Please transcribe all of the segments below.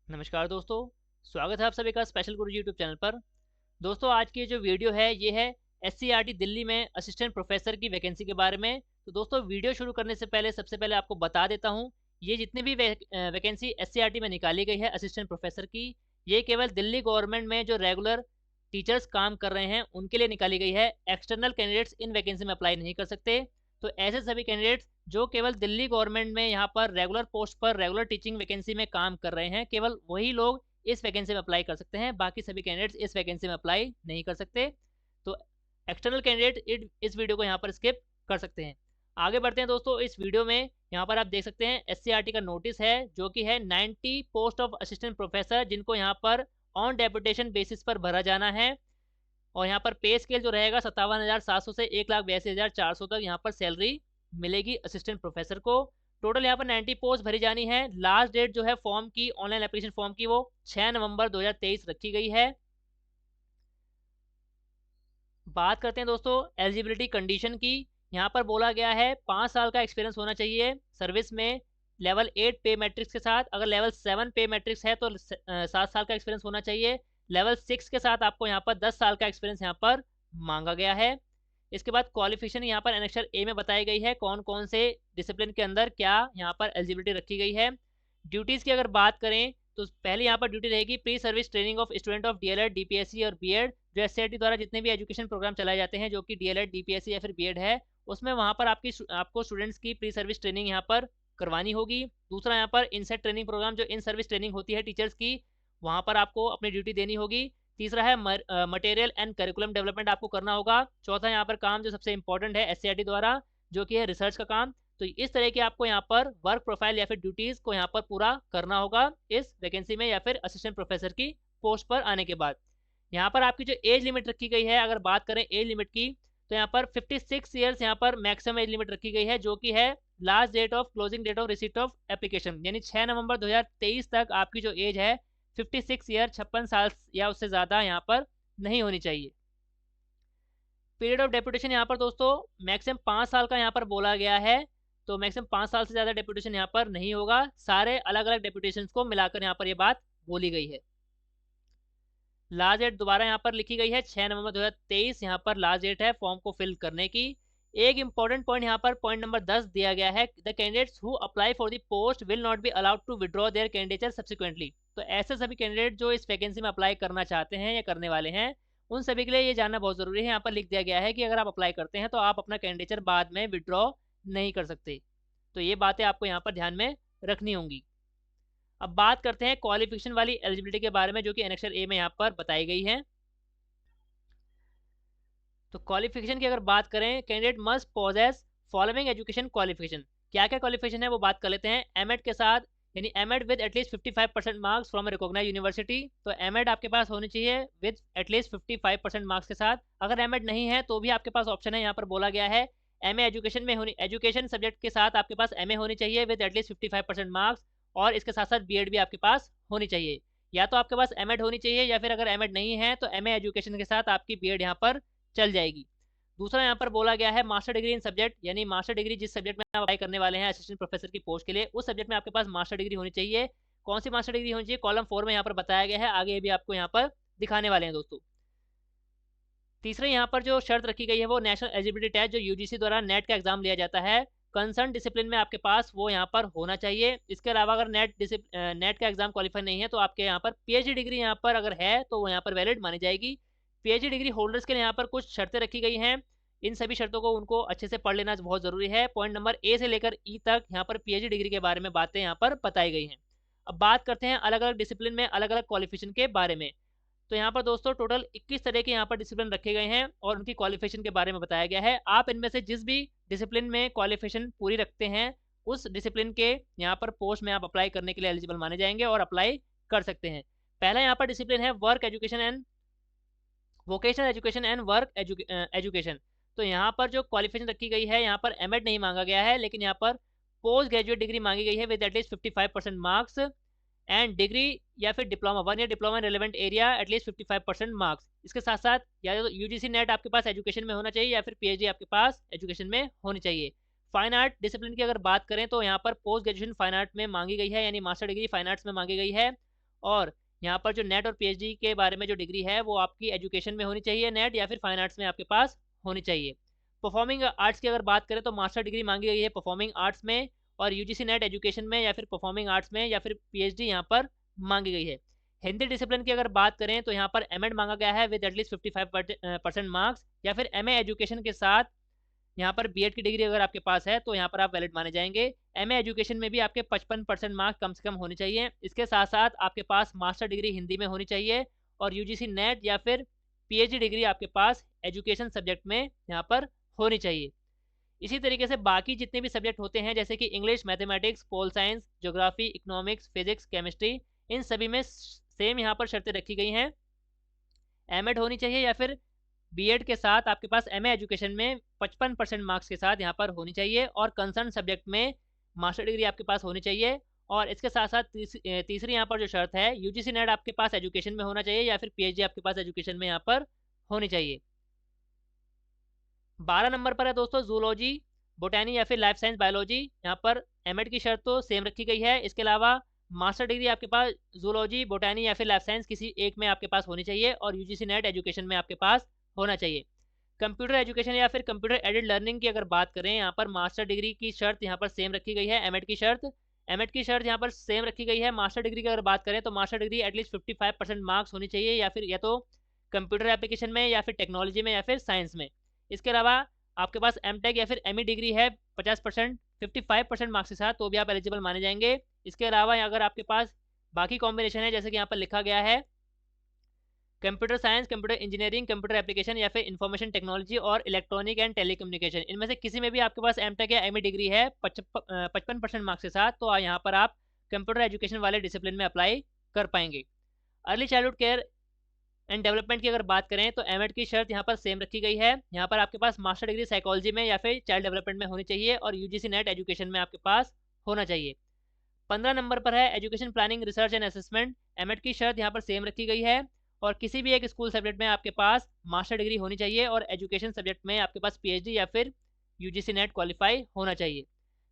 नमस्कार दोस्तों, स्वागत है आप सभी का स्पेशल गुरु यूट्यूब चैनल पर। दोस्तों आज की जो वीडियो है ये है एससीईआरटी दिल्ली में असिस्टेंट प्रोफेसर की वैकेंसी के बारे में। तो दोस्तों वीडियो शुरू करने से पहले सबसे पहले आपको बता देता हूँ, ये जितनी भी वैकेंसी एससीईआरटी में निकाली गई है असिस्टेंट प्रोफेसर की, ये केवल दिल्ली गवर्नमेंट में जो रेगुलर टीचर्स काम कर रहे हैं उनके लिए निकाली गई है। एक्सटर्नल कैंडिडेट्स इन वैकेंसी में अप्लाई नहीं कर सकते। तो ऐसे सभी कैंडिडेट्स जो केवल दिल्ली गवर्नमेंट में यहाँ पर रेगुलर पोस्ट पर रेगुलर टीचिंग वैकेंसी में काम कर रहे हैं, केवल वही लोग इस वैकेंसी में अप्लाई कर सकते हैं। बाकी सभी कैंडिडेट्स इस वैकेंसी में अप्लाई नहीं कर सकते। तो एक्सटर्नल कैंडिडेट इस वीडियो को यहाँ पर स्किप कर सकते हैं। आगे बढ़ते हैं दोस्तों, इस वीडियो में यहाँ पर आप देख सकते हैं एससीईआरटी का नोटिस है जो कि है 90 पोस्ट ऑफ असिस्टेंट प्रोफेसर जिनको यहाँ पर ऑन डेपुटेशन बेसिस पर भरा जाना है। और यहाँ पर पे स्केल जो रहेगा 57,700 से 1,82,400 तक यहाँ पर सैलरी मिलेगी असिस्टेंट प्रोफेसर को। टोटल यहाँ पर 90 पोस्ट भरी जानी है। लास्ट डेट जो है फॉर्म की, ऑनलाइन एप्लीकेशन फॉर्म की, वो 6 नवंबर 2023 रखी गई है। बात करते हैं दोस्तों एलिजिबिलिटी कंडीशन की। यहाँ पर बोला गया है 5 साल का एक्सपीरियंस होना चाहिए सर्विस में लेवल 8 पे मैट्रिक्स के साथ। अगर लेवल 7 पे मैट्रिक्स है तो 7 साल का एक्सपीरियंस होना चाहिए। लेवल 6 के साथ आपको यहाँ पर 10 साल का एक्सपीरियंस यहाँ पर मांगा गया है। इसके बाद क्वालिफिकेशन यहाँ पर एनेक्सर ए में बताई गई है कौन कौन से डिसिप्लिन के अंदर क्या यहाँ पर एलिजिबिलिटी रखी गई है। ड्यूटीज़ की अगर बात करें तो पहले यहाँ पर ड्यूटी रहेगी pre service training of student of DElEd, DPSC और बीएड। जो एससीईआरटी द्वारा जितने भी एजुकेशन प्रोग्राम चलाए जाते हैं जो कि डीएलएड, डीपीएससी या फिर बीएड है, उसमें वहाँ पर आपको स्टूडेंट्स की प्री सर्विस ट्रेनिंग यहाँ पर करवानी होगी। दूसरा यहाँ पर इनसेट ट्रेनिंग प्रोग्राम, जो इन सर्विस ट्रेनिंग होती है टीचर्स की, वहाँ पर आपको अपनी ड्यूटी देनी होगी। तीसरा है मटेरियल एंड करिकुलम डेवलपमेंट आपको करना होगा। चौथा यहाँ पर काम जो सबसे इंपॉर्टेंट है एससीईआरटी द्वारा, जो कि है रिसर्च का काम। तो इस तरह की आपको यहाँ पर वर्क प्रोफाइल या फिर ड्यूटीज़ को यहाँ पर पूरा करना होगा इस वैकेंसी में या फिर असिस्टेंट प्रोफेसर की पोस्ट पर आने के बाद। यहाँ पर आपकी जो एज लिमिट रखी गई है, अगर बात करें एज लिमिट की, तो यहाँ पर 56 ईयर्स यहाँ पर मैक्सिमम एज लिमिट रखी गई है, जो कि है last date of closing date of receipt of application, यानी 6 नवंबर 2023 तक आपकी जो एज है 56 ईयर, 56 साल या उससे ज़्यादा यहाँ पर नहीं होनी चाहिए। पीरियड ऑफ डेपुटेशन यहाँ पर दोस्तों मैक्सिमम 5 साल का यहाँ पर बोला गया है। तो मैक्सिमम 5 साल से ज़्यादा डेपुटेशन यहाँ पर नहीं होगा। सारे अलग अलग डेपुटेशन को मिलाकर यहाँ पर ये बात बोली गई है। लास्ट डेट दोबारा यहाँ पर लिखी गई है 6 नवंबर 2023 यहाँ पर लास्ट डेट है फॉर्म को फिल करने की। एक इंपॉर्टेंट पॉइंट यहाँ पर पॉइंट नंबर 10 दिया गया है, the candidates who apply for the post will not be allowed to withdraw their candidature subsequently. तो ऐसे सभी कैंडिडेट जो इस वैकेंसी में अप्लाई करना चाहते हैं या करने वाले हैं, उन सभी के लिए ये जानना बहुत ज़रूरी है। यहाँ पर लिख दिया गया है कि अगर आप अप्लाई करते हैं तो आप अपना कैंडिडेचर बाद में विड्रॉ नहीं कर सकते। तो ये बातें आपको यहाँ पर ध्यान में रखनी होंगी। अब बात करते हैं क्वालिफिकेशन वाली एलिजिबिलिटी के बारे में, जो कि एनेक्सर ए में यहाँ पर बताई गई है। तो क्वालिफिकेशन की अगर बात करें, candidate must possess following education qualification. क्या क्या क्वालिफिकेशन है वो बात कर लेते हैं। एमएड के साथ, यानी M Ed with at least 55% marks from recognise university. तो एमएड आपके पास होनी चाहिए विद एटलीस्ट 55% मार्क्स के साथ। अगर एमएड नहीं है तो भी आपके पास ऑप्शन है, यहाँ पर बोला गया है एमए एजुकेशन में होनी, एजुकेशन सब्जेक्ट के साथ आपके पास एमए होनी चाहिए विद एटलीस्ट 55% मार्क्स, और इसके साथ साथ बीएड भी आपके पास होनी चाहिए। या तो आपके पास एमएड होनी चाहिए, या फिर अगर एमएड नहीं है तो एमए एजुकेशन के साथ आपकी बीएड यहाँ पर चल जाएगी। दूसरा यहाँ पर बोला गया है मास्टर डिग्री इन सब्जेक्ट, यानी मास्टर डिग्री जिस सब्जेक्ट में आप अप्लाई करने वाले हैं असिस्टेंट प्रोफेसर की पोस्ट के लिए, उस सब्जेक्ट में आपके पास मास्टर डिग्री होनी चाहिए। कौन सी मास्टर डिग्री होनी चाहिए, कॉलम 4 में यहाँ पर बताया गया है, आगे भी आपको यहाँ पर दिखाने वाले हैं दोस्तों। तीसरे यहाँ पर जो शर्त रखी गई है वो नेशनल एलिजिबिलिटी टेस्ट, जो यूजीसी द्वारा नेट का एग्जाम लिया जाता है, कंसर्न डिसिप्लिन में आपके पास वो यहाँ पर होना चाहिए। इसके अलावा अगर नेट का एग्जाम क्वालिफाई नहीं है तो आपके यहाँ पर पीएचडी डिग्री यहाँ पर अगर है तो वो यहाँ पर वैलिड मानी जाएगी। पीएचडी डिग्री होल्डर्स के लिए यहाँ पर कुछ शर्तें रखी गई हैं। इन सभी शर्तों को उनको अच्छे से पढ़ लेना बहुत ज़रूरी है। पॉइंट नंबर ए से लेकर ई तक यहाँ पर पीएचडी डिग्री के बारे में बातें यहाँ पर बताई गई हैं। अब बात करते हैं अलग अलग डिसिप्लिन में अलग अलग क्वालिफिकेशन के बारे में। तो यहाँ पर दोस्तों टोटल 21 तरह के यहाँ पर डिसिप्लिन रखे गए हैं और उनकी क्वालिफिकेशन के बारे में बताया गया है। आप इनमें से जिस भी डिसिप्लिन में क्वालिफिकेशन पूरी रखते हैं उस डिसिप्लिन के यहाँ पर पोस्ट में आप अप्लाई करने के लिए एलिजिबल माने जाएंगे और अप्लाई कर सकते हैं। पहला यहाँ पर डिसिप्लिन है work education and vocational education and work education. तो यहाँ पर जो क्वालिफिकेशन रखी गई है, यहाँ पर एमएड नहीं मांगा गया है, लेकिन यहाँ पर पोस्ट ग्रेजुएट डिग्री मांगी गई है with at least 55% marks and degree या फिर diploma, 1 year diploma in relevant area at least 55% marks. इसके साथ साथ या तो यूजीसी नेट आपके पास एजुकेशन में होना चाहिए या फिर पीएचडी आपके पास एजुकेशन में होनी चाहिए। फाइन आर्ट डिसिप्लिन की अगर बात करें तो यहाँ पर पोस्ट ग्रेजुएशन फाइन आर्ट में मांगी गई है, यानी मास्टर डिग्री फाइन आर्ट्स में मांगी गई है। और यहाँ पर जो नेट और पीएचडी के बारे में जो डिग्री है वो आपकी एजुकेशन में होनी चाहिए नेट, या फिर फाइन आर्ट्स में आपके पास होनी चाहिए। परफॉर्मिंग आर्ट्स की अगर बात करें तो मास्टर डिग्री मांगी गई है परफॉर्मिंग आर्ट्स में, और यूजीसी नेट एजुकेशन में या फिर परफॉर्मिंग आर्ट्स में या फिर पीएचडी यहाँ पर मांगी गई है। हिंदी डिसिप्लिन की अगर बात करें तो यहाँ पर एमएड मांगा गया है विद एटलीस्ट 55% मार्क्स, या फिर एमए एजुकेशन के साथ यहाँ पर बीएड की डिग्री अगर आपके पास है तो यहाँ पर आप वैलिड माने जाएंगे। एमए एजुकेशन में भी आपके 55% मार्क्स कम से कम होने चाहिए। इसके साथ साथ आपके पास मास्टर डिग्री हिंदी में होनी चाहिए, और यूजीसी नेट या फिर पीएचडी डिग्री आपके पास एजुकेशन सब्जेक्ट में यहाँ पर होनी चाहिए। इसी तरीके से बाकी जितने भी सब्जेक्ट होते हैं जैसे कि English, mathematics, pol science, geography, economics, physics, chemistry, इन सभी में सेम यहाँ पर शर्तें रखी गई हैं। एमएड होनी चाहिए या फिर बीएड के साथ आपके पास एमए एजुकेशन में 55% मार्क्स के साथ यहाँ पर होनी चाहिए, और कंसर्न सब्जेक्ट में मास्टर डिग्री आपके पास होनी चाहिए। और इसके साथ साथ तीसरी यहाँ पर जो शर्त है, यूजीसी नेट आपके पास एजुकेशन में होना चाहिए या फिर पीएचडी आपके पास एजुकेशन में यहाँ पर होनी चाहिए। 12 नंबर पर है दोस्तों जूलॉजी, बोटैनी या फिर लाइफ साइंस बायोलॉजी। यहाँ पर एमएड की शर्त तो सेम रखी गई है। इसके अलावा मास्टर डिग्री आपके पास जूलॉजी, बोटैनी या फिर लाइफ साइंस किसी एक में आपके पास होनी चाहिए, और यूजीसी नेट एजुकेशन में आपके पास होना चाहिए। कंप्यूटर एजुकेशन या फिर कंप्यूटर एडेड लर्निंग की अगर बात करें, यहाँ पर मास्टर डिग्री की शर्त यहाँ पर सेम रखी गई है। एमएड की शर्त यहाँ पर सेम रखी गई है। मास्टर डिग्री की अगर बात करें तो मास्टर डिग्री एटलीस्ट 55% मार्क्स होनी चाहिए, या फिर या तो कंप्यूटर एप्लीकेशन में या फिर टेक्नोलॉजी में या फिर साइंस में। इसके अलावा आपके पास एमटेक या फिर एमई डिग्री है 50% 55% मार्क्स के साथ, तो भी आप एलिजिबल माने जाएंगे। इसके अलावा अगर आपके पास बाकी कॉम्बिनेशन है जैसे कि यहाँ पर लिखा गया है computer science, computer engineering, computer application या फिर इंफॉर्मेशन टेक्नोलॉजी और इलेक्ट्रॉनिक एंड टेलीकम्युनिकेशन, इनमें से किसी में भी आपके पास एमटेक या एमई डिग्री है 55% मार्क्स के साथ, तो यहाँ पर आप कंप्यूटर एजुकेशन वाले डिसिप्लिन में अप्लाई कर पाएंगे। Early childhood care and development की अगर बात करें तो एमएड की शर्त यहाँ पर सेम रखी गई है। यहाँ पर आपके पास मास्टर डिग्री साइकोलॉजी में या फिर चाइल्ड डेवलपमेंट में होनी चाहिए, और यूजीसी नेट एजुकेशन में आपके पास होना चाहिए। 15 नंबर पर है education planning, research and assessment. M Ed की शर्त यहाँ पर सेम रखी गई है, और किसी भी एक स्कूल सब्जेक्ट में आपके पास मास्टर डिग्री होनी चाहिए, और एजुकेशन सब्जेक्ट में आपके पास पीएचडी या फिर यूजीसी नेट क्वालिफाई होना चाहिए।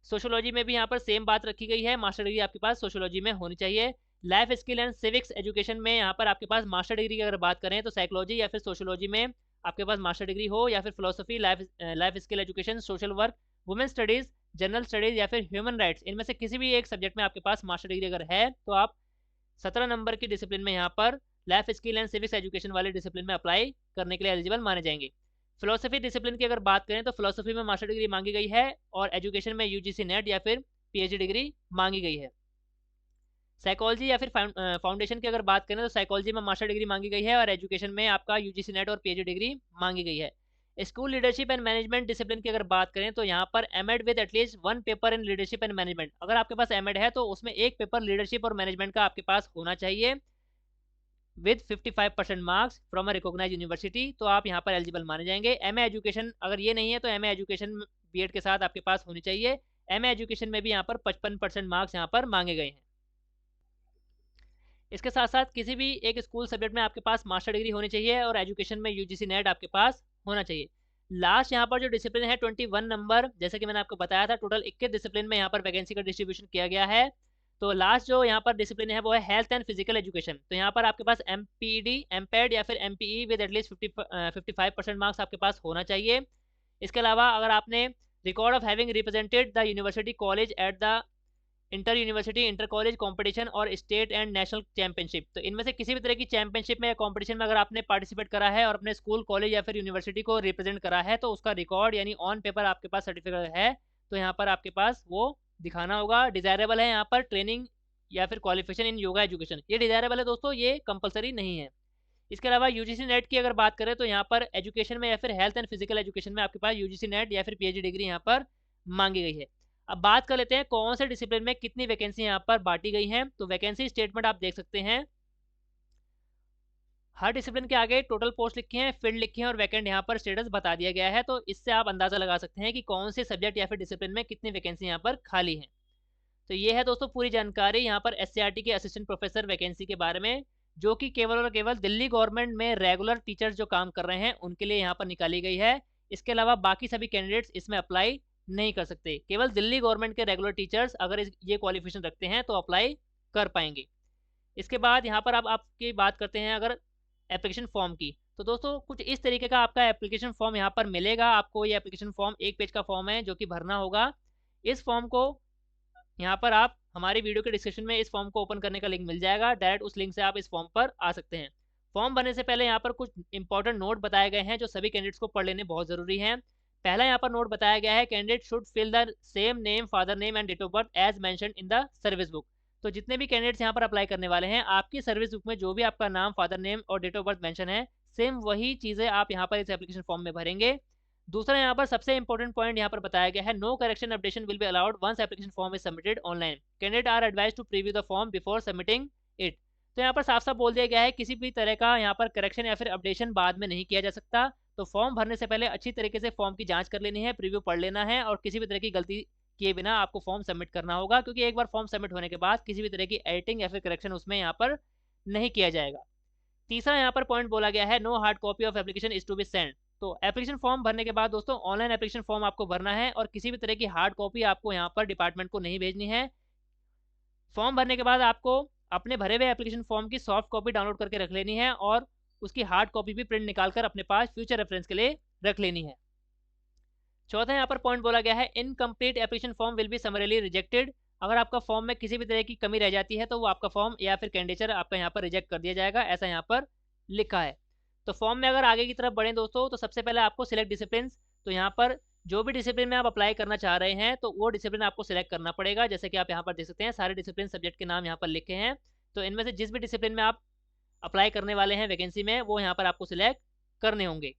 सोशियोलॉजी में भी यहाँ पर सेम बात रखी गई है, मास्टर डिग्री आपके पास सोशियोलॉजी में होनी चाहिए। Life skill and civics education में यहाँ पर आपके पास मास्टर डिग्री की अगर बात करें तो साइकोलॉजी या फिर सोशियोलॉजी में आपके पास मास्टर डिग्री हो, या फिर philosophy, life skill education, social work, women studies, general studies या फिर ह्यूमन राइट्स, इनमें से किसी भी एक सब्जेक्ट में आपके पास मास्टर डिग्री अगर है तो आप 17 नंबर की डिसिप्लिन में यहाँ पर life skill and civics education वाले डिसिप्लिन में अप्लाई करने के लिए एलिजिबल माने जाएंगे। फिलोसफी डिसिप्लिन की अगर बात करें तो फिलोसफी में मास्टर डिग्री मांगी गई है, और एजुकेशन में यूजीसी नेट या फिर पीएचडी डिग्री मांगी गई है। साइकोलॉजी या फिर फाउंडेशन की अगर बात करें तो साइकोलॉजी में मास्टर डिग्री मांगी गई है, और एजुकेशन में आपका यूजीसी नेट और पीएचडी डिग्री मांगी गई है। School leadership and management discipline की अगर बात करें तो यहाँ पर M Ed with at least 1 paper in leadership and management, अगर आपके पास एमएड है तो उसमें एक पेपर लीडरशिप और मैनेजमेंट का आपके पास होना चाहिए with 55% marks from a recognise university, तो आप यहाँ पर एलिजिबल माने जाएंगे। एमए एजुकेशन अगर ये नहीं है तो एमए एजुकेशन बीएड के साथ आपके पास होनी चाहिए। एमए एजुकेशन में भी यहाँ पर 55% मार्क्स यहाँ पर मांगे गए हैं। इसके साथ साथ किसी भी एक स्कूल सब्जेक्ट में आपके पास मास्टर डिग्री होनी चाहिए, और एजुकेशन में यूजीसी नेट आपके पास होना चाहिए। लास्ट यहाँ पर जो डिसिप्लिन है 21 नंबर, जैसे कि मैंने आपको बताया था टोटल 21 डिसिप्लिन में यहाँ पर वैकेंसी का डिस्ट्रीब्यूशन किया गया है। तो लास्ट जो यहाँ पर डिसिप्लिन है वो है हेल्थ एंड फिजिकल एजुकेशन। तो यहाँ पर आपके पास एमपीडी, एमपेड या फिर एमपीई विद एटलीस्ट 55% मार्क्स आपके पास होना चाहिए। इसके अलावा अगर आपने record of having represented the university college at the inter university, inter college competition और स्टेट एंड नेशनल चैंपियनशिप, तो इनमें से किसी भी तरह की चैंपियनशिप में या कॉम्पिटिशन में अगर आपने पार्टिसिपेट करा है और अपने स्कूल, कॉलेज या फिर यूनिवर्सिटी को रिप्रेजेंट करा है तो उसका रिकॉर्ड यानी ऑन पेपर आपके पास सर्टिफिकेट है, तो यहाँ पर आपके पास वो दिखाना होगा। डिजायरेबल है यहाँ पर ट्रेनिंग या फिर क्वालिफिकेशन इन योगा एजुकेशन, ये डिजायरेबल है दोस्तों, ये कंपलसरी नहीं है। इसके अलावा यूजीसी नेट की अगर बात करें तो यहाँ पर एजुकेशन में या फिर हेल्थ एंड फिजिकल एजुकेशन में आपके पास यूजीसी नेट या फिर पीएचडी डिग्री यहाँ पर मांगी गई है। अब बात कर लेते हैं कौन से डिसिप्लिन में कितनी वैकेंसी यहाँ पर बांटी गई हैं। तो वैकेंसी स्टेटमेंट आप देख सकते हैं, हर डिसिप्लिन के आगे टोटल पोस्ट लिखी हैं, फील्ड लिखी हैं और वैकेंट यहाँ पर स्टेटस बता दिया गया है। तो इससे आप अंदाजा लगा सकते हैं कि कौन से सब्जेक्ट या फिर डिसिप्लिन में कितनी वैकेंसी यहाँ पर खाली है। तो ये है दोस्तों पूरी जानकारी यहाँ पर एससीईआरटी के असिस्टेंट प्रोफेसर वैकेंसी के बारे में, जो कि केवल और केवल दिल्ली गवर्नमेंट में रेगुलर टीचर्स जो काम कर रहे हैं उनके लिए यहाँ पर निकाली गई है। इसके अलावा बाकी सभी कैंडिडेट्स इसमें अप्लाई नहीं कर सकते, केवल दिल्ली गवर्नमेंट के रेगुलर टीचर्स अगर ये क्वालिफिकेशन रखते हैं तो अप्लाई कर पाएंगे। इसके बाद यहाँ पर अब आपकी बात करते हैं अगर एप्लीकेशन फॉर्म की, तो दोस्तों कुछ इस तरीके का आपका एप्लीकेशन फॉर्म यहाँ पर मिलेगा आपको। ये एप्लीकेशन फॉर्म 1 पेज का फॉर्म है जो कि भरना होगा। इस फॉर्म को यहाँ पर आप हमारी वीडियो के डिस्क्रिप्शन में इस फॉर्म को ओपन करने का लिंक मिल जाएगा, डायरेक्ट उस लिंक से आप इस फॉर्म पर आ सकते हैं। फॉर्म भरने से पहले यहाँ पर कुछ इंपॉर्टेंट नोट बताए गए हैं जो सभी कैंडिडेट्स को पढ़ लेने बहुत ज़रूरी हैं। पहला यहाँ पर नोट बताया गया है, candidate should fill the same name, father name and date of birth as mentioned in the service book. तो जितने भी कैंडिडेट्स यहाँ पर अप्लाई करने वाले हैं, आपकी सर्विस बुक में जो भी आपका नाम, फादर नेम और डेट ऑफ बर्थ मेंशन है, सेम वही चीज़ें आप यहाँ पर इस एप्लीकेशन फॉर्म में भरेंगे। दूसरा यहाँ पर सबसे इंपॉर्टेंट पॉइंट यहाँ पर बताया गया है, no correction updation will be allowed once application form is submitted online. Candidate are advise to preview the form before submitting it. तो यहाँ पर साफ साफ बोल दिया गया है, किसी भी तरह का यहाँ पर करेक्शन या फिर अपडेशन बाद में नहीं किया जा सकता। तो फॉर्म भरने से पहले अच्छी तरीके से फॉर्म की जांच कर लेनी है, प्रीव्यू पढ़ लेना है और किसी भी तरह की गलती किए बिना आपको फॉर्म सबमिट करना होगा, क्योंकि एक बार फॉर्म सबमिट होने के बाद किसी भी तरह की एडिटिंग या फिर करेक्शन उसमें यहाँ पर नहीं किया जाएगा। तीसरा यहाँ पर पॉइंट बोला गया है, no hard copy of application is to be send. तो एप्लीकेशन फॉर्म भरने के बाद दोस्तों ऑनलाइन एप्लीकेशन फॉर्म आपको भरना है और किसी भी तरह की हार्ड कॉपी आपको यहाँ पर डिपार्टमेंट को नहीं भेजनी है। फॉर्म भरने के बाद आपको अपने भरे हुए एप्लीकेशन फॉर्म की सॉफ्ट कॉपी डाउनलोड करके रख लेनी है और उसकी हार्ड कॉपी भी प्रिंट निकाल कर अपने पास फ्यूचर रेफरेंस के लिए रख लेनी है। चौथा यहाँ पर पॉइंट बोला गया है, incomplete application form will be समरली rejected. अगर आपका फॉर्म में किसी भी तरह की कमी रह जाती है तो वो आपका फॉर्म या फिर कैंडिडेचर आपका यहाँ पर रिजेक्ट कर दिया जाएगा, ऐसा यहाँ पर लिखा है। तो फॉर्म में अगर आगे की तरफ बढ़ें दोस्तों, तो सबसे पहले आपको सिलेक्ट डिसिप्लिन। तो यहाँ पर जो भी डिसिप्लिन में आप अप्लाई करना चाह रहे हैं तो वो डिसिप्लिन आपको सिलेक्ट करना पड़ेगा। जैसे कि आप यहाँ पर देख सकते हैं, सारे डिसिप्लिन सब्जेक्ट के नाम यहाँ पर लिखे हैं। तो इनमें से जिस भी डिसिप्लिन में आप अप्लाई करने वाले हैं वैकेंसी में, वो यहाँ पर आपको सिलेक्ट करने होंगे।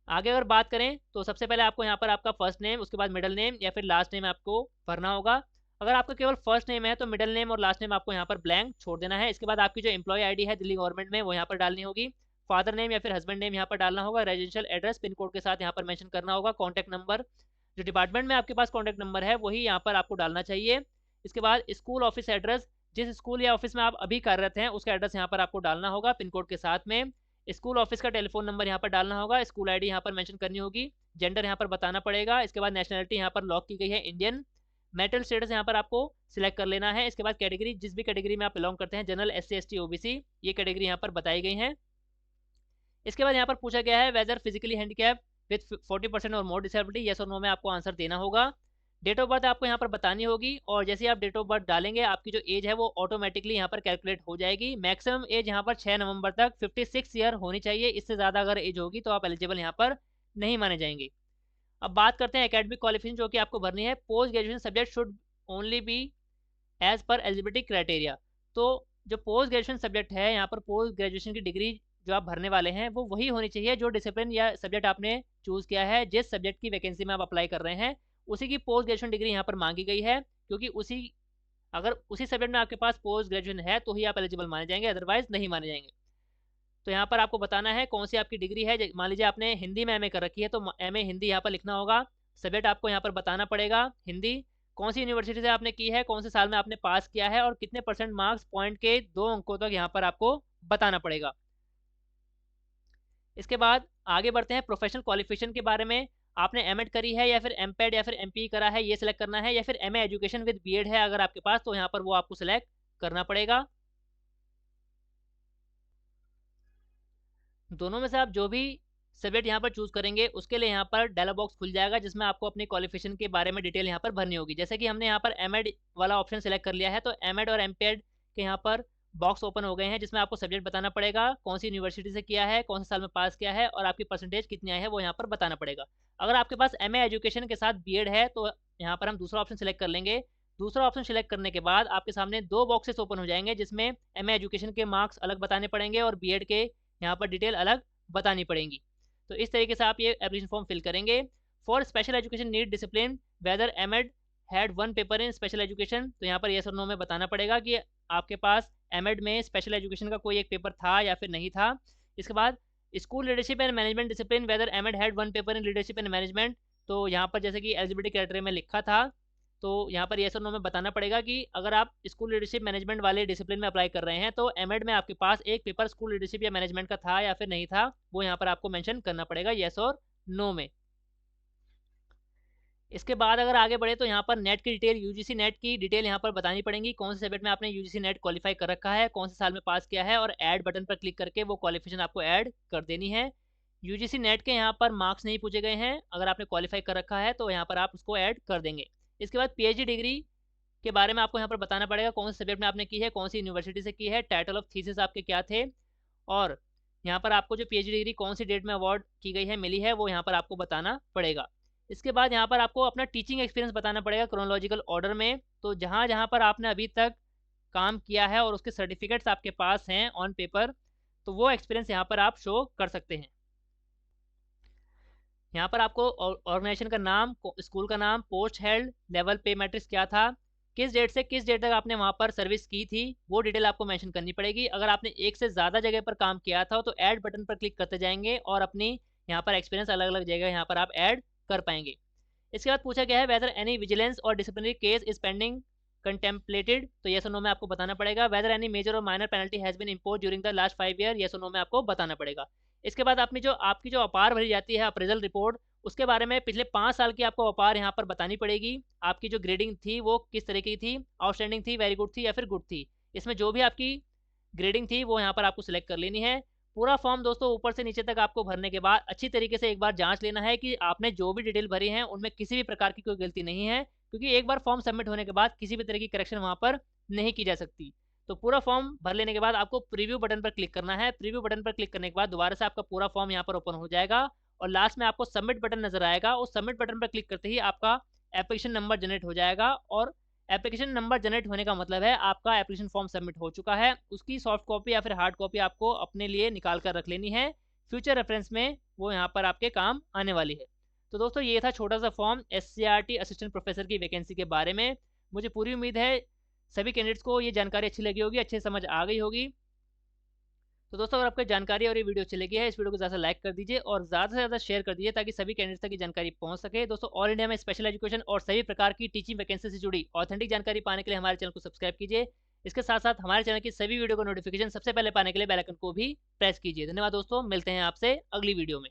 आगे अगर बात करें तो सबसे पहले आपको यहाँ पर आपका फर्स्ट नेम, उसके बाद मिडिल नेम या फिर लास्ट नेम आपको भरना होगा। अगर आपका केवल फर्स्ट नेम है तो मिडिल नेम और लास्ट नेम आपको यहाँ पर ब्लैंक छोड़ देना है। इसके बाद आपकी जो एम्प्लॉय आईडी है दिल्ली गवर्नमेंट में, वो यहाँ पर डालनी होगी। फादर नेम या फिर हस्बैंड नेम यहाँ पर डालना होगा। रेजिडेंशियल एड्रेस पिन कोड के साथ यहाँ पर मेंशन करना होगा। कॉन्टैक्ट नंबर, जो डिपार्टमेंट में आपके पास कॉन्टैक्ट नंबर है वही यहाँ पर आपको डालना चाहिए। इसके बाद स्कूल ऑफिस एड्रेस, जिस स्कूल या ऑफिस में आप अभी कार्यरत हैं उसका एड्रेस यहाँ पर आपको डालना होगा पिन कोड के साथ में। स्कूल ऑफिस का टेलीफोन नंबर यहाँ पर डालना होगा। स्कूल आईडी यहाँ पर मेंशन करनी होगी। जेंडर यहाँ पर बताना पड़ेगा। इसके बाद नेशनलिटी यहाँ पर लॉक की गई है इंडियन। मैरिटल स्टेटस यहाँ पर आपको सिलेक्ट कर लेना है। इसके बाद कैटेगरी, जिस भी कैटेगरी में आप बिलोंग करते हैं, जनरल, SC ST OBC, ये कैटेगरी यहाँ पर बताई गई हैं। इसके बाद यहाँ पर पूछा गया है, वेदर फिजिकली हैंडीकैप विथ 40% और मोर डिसेबिलिटी, येस और नो में आपको आंसर देना होगा। डेट ऑफ बर्थ आपको यहाँ पर बतानी होगी और जैसे आप डेट ऑफ बर्थ डालेंगे आपकी जो एज है वो ऑटोमेटिकली यहाँ पर कैलकुलेट हो जाएगी। मैक्सिमम एज यहाँ पर 6 नवंबर तक 56 ईयर होनी चाहिए। इससे ज़्यादा अगर एज होगी तो आप एलिजिबल यहाँ पर नहीं माने जाएंगे। अब बात करते हैं एकेडमिक क्वालिफिकेशन जो कि आपको भरनी है। Post graduation subject should only be as per eligibility criteria. तो जो पोस्ट ग्रेजुएशन सब्जेक्ट है, यहाँ पर पोस्ट ग्रेजुएशन की डिग्री जो आप भरने वाले हैं वो वही होनी चाहिए जो डिसिप्लिन या सब्जेक्ट आपने चूज़ किया है। जिस सब्जेक्ट की वैकेंसी में आप अप्लाई कर रहे हैं उसी की पोस्ट ग्रेजुएशन डिग्री यहाँ पर मांगी गई है, क्योंकि अगर उसी सब्जेक्ट में आपके पास पोस्ट ग्रेजुएशन है तो ही आप एलिजिबल माने जाएंगे, अदरवाइज नहीं माने जाएंगे। तो यहाँ पर आपको बताना है कौन सी आपकी डिग्री है। मान लीजिए आपने हिंदी में MA कर रखी है तो MA हिंदी यहाँ पर लिखना होगा। सब्जेक्ट आपको यहाँ पर बताना पड़ेगा हिंदी। कौन सी यूनिवर्सिटी से आपने की है, कौन से साल में आपने पास किया है और कितने % मार्क्स पॉइंट के 2 अंकों तक यहाँ पर आपको बताना पड़ेगा। इसके बाद आगे बढ़ते हैं प्रोफेशनल क्वालिफिकेशन के बारे में। आपने M.Ed करी है या फिर M.Ped या फिर MPE करा है, ये सिलेक्ट करना है, या फिर MA एजुकेशन विद B.Ed है अगर आपके पास, तो यहाँ पर वो आपको सिलेक्ट करना पड़ेगा। दोनों में से आप जो भी सब्जेक्ट यहाँ पर चूज़ करेंगे उसके लिए यहाँ पर डायलॉग बॉक्स खुल जाएगा जिसमें आपको अपनी क्वालिफिकेशन के बारे में डिटेल यहाँ पर भरनी होगी। जैसे कि हमने यहाँ पर M.Ed वाला ऑप्शन सेलेक्ट कर लिया है तो M.Ed और M.Ped के यहाँ पर बॉक्स ओपन हो गए हैं जिसमें आपको सब्जेक्ट बताना पड़ेगा, कौन सी यूनिवर्सिटी से किया है, कौन से साल में पास किया है और आपकी परसेंटेज कितनी आई है वो यहाँ पर बताना पड़ेगा। अगर आपके पास MA एजुकेशन के साथ B.Ed है तो यहाँ पर हम दूसरा ऑप्शन सेलेक्ट कर लेंगे। दूसरा ऑप्शन सेलेक्ट करने के बाद आपके सामने 2 बॉक्सेस ओपन हो जाएंगे जिसमें MA एजुकेशन के मार्क्स अलग बताने पड़ेंगे और B.Ed के यहाँ पर डिटेल अलग बतानी पड़ेंगी। तो इस तरीके से आप ये एप्लीकेशन फॉर्म फिल करेंगे। For special education need discipline whether M.Ed had 1 paper in special education, तो यहाँ पर येस और नो में बताना पड़ेगा कि आपके पास M.Ed में स्पेशल एजुकेशन का कोई एक पेपर था या फिर नहीं था। इसके बाद school leadership and management discipline whether M.Ed had 1 paper in leadership and management, तो यहाँ पर जैसे कि एलिजिबिलिटी क्राइटेरिया में लिखा था तो यहाँ पर येस और नो में बताना पड़ेगा कि अगर आप स्कूल लीडरशिप मैनेजमेंट वाले डिसिप्लिन में अप्लाई कर रहे हैं तो M.Ed में आपके पास एक पेपर स्कूल लीडरशिप या मैनेजमेंट का था या फिर नहीं था, वो यहाँ पर आपको मेंशन करना पड़ेगा येस और नो में। इसके बाद अगर आगे बढ़े तो यहाँ पर नेट की डिटेल, यूजीसी नेट की डिटेल यहाँ पर बतानी पड़ेगी, कौन से सब्जेक्ट में आपने यूजीसी नेट क्वालिफाई कर रखा है, कौन से साल में पास किया है, और ऐड बटन पर क्लिक करके वो क्वालिफिकेशन आपको ऐड कर देनी है। यूजीसी नेट के यहाँ पर मार्क्स नहीं पूछे गए हैं, अगर आपने क्वालिफाई कर रखा है तो यहाँ पर आप उसको ऐड कर देंगे। इसके बाद पीएचडी डिग्री के बारे में आपको यहाँ पर बताना पड़ेगा, कौन से सब्जेक्ट में आपने की है, कौन सी यूनिवर्सिटी से की है, टाइटल ऑफ थीसिस आपके क्या थे, और यहाँ पर आपको जो पीएचडी डिग्री कौन सी डेट में अवार्ड की गई है, मिली है, वो यहाँ पर आपको बताना पड़ेगा। इसके बाद यहाँ पर आपको अपना टीचिंग एक्सपीरियंस बताना पड़ेगा क्रोनोलॉजिकल ऑर्डर में। तो जहाँ जहाँ पर आपने अभी तक काम किया है और उसके सर्टिफिकेट्स आपके पास हैं ऑन पेपर, तो वो एक्सपीरियंस यहाँ पर आप शो कर सकते हैं। यहाँ पर आपको ऑर्गेनाइजेशन का नाम, स्कूल का नाम, पोस्ट हेल्ड, लेवल, पे मैट्रिक्स क्या था, किस डेट से किस डेट तक आपने वहाँ पर सर्विस की थी, वो डिटेल आपको मेंशन करनी पड़ेगी। अगर आपने एक से ज़्यादा जगह पर काम किया था तो ऐड बटन पर क्लिक करते जाएंगे और अपनी यहाँ पर एक्सपीरियंस अलग अलग जगह यहाँ पर आप ऐड कर पाएंगे। इसके बाद पूछा गया है वेदर एनी विजिलेंस और disciplinary case is pending contemplated, तो येस और नो में आपको बताना पड़ेगा। वेदर एनी मेजर और minor penalty has been impose during the last 5 year, yes और नो में आपको बताना पड़ेगा। इसके बाद आपकी जो अपार भरी जाती है अप्रेजल रिपोर्ट, उसके बारे में पिछले 5 साल की आपको अपार यहाँ पर बतानी पड़ेगी। आपकी जो ग्रेडिंग थी वो किस तरह की थी, आउटस्टैंडिंग थी, वेरी गुड थी या फिर गुड थी। इसमें जो भी आपकी ग्रेडिंग थी वो यहाँ पर आपको सिलेक्ट कर लेनी है। पूरा फॉर्म दोस्तों ऊपर से नीचे तक आपको भरने के बाद अच्छी तरीके से एक बार जांच लेना है कि आपने जो भी डिटेल भरी है उनमें किसी भी प्रकार की कोई गलती नहीं है, क्योंकि एक बार फॉर्म सबमिट होने के बाद किसी भी तरह की करेक्शन वहाँ पर नहीं की जा सकती। तो पूरा फॉर्म भर लेने के बाद आपको प्रीव्यू बटन पर क्लिक करना है। प्रीव्यू बटन पर क्लिक करने के बाद दोबारा से आपका पूरा फॉर्म यहाँ पर ओपन हो जाएगा और लास्ट में आपको सबमिट बटन नजर आएगा। उस सबमिट बटन पर क्लिक करते ही आपका एप्लीकेशन नंबर जनरेट हो जाएगा, और एप्लीकेशन नंबर जनरेट होने का मतलब है आपका एप्लीकेशन फॉर्म सबमिट हो चुका है। उसकी सॉफ्ट कॉपी या फिर हार्ड कॉपी आपको अपने लिए निकाल कर रख लेनी है, फ्यूचर रेफरेंस में वो यहाँ पर आपके काम आने वाली है। तो दोस्तों ये था छोटा सा फॉर्म एससीईआरटी असिस्टेंट प्रोफेसर की वैकेंसी के बारे में। मुझे पूरी उम्मीद है सभी कैंडिडेट्स को ये जानकारी अच्छी लगी होगी, अच्छे समझ आ गई होगी। तो दोस्तों अगर आपको जानकारी और ये वीडियो अच्छी लगी है, इस वीडियो को ज़्यादा लाइक कर दीजिए और ज़्यादा से ज़्यादा शेयर कर दीजिए ताकि सभी कैंडिडेट्स तक ये जानकारी पहुंच सके। दोस्तों ऑल इंडिया में स्पेशल एजुकेशन और सभी प्रकार की टीचिंग वैकेंसी से जुड़ी ऑथेंटिक जानकारी पाने के लिए हमारे चैनल को सब्सक्राइब कीजिए। इसके साथ साथ हमारे चैनल की सभी वीडियो को नोटिफिकेशन सबसे पहले पाने के लिए बेल आइकन को भी प्रेस कीजिए। धन्यवाद दोस्तों, मिलते हैं आपसे अगली वीडियो में।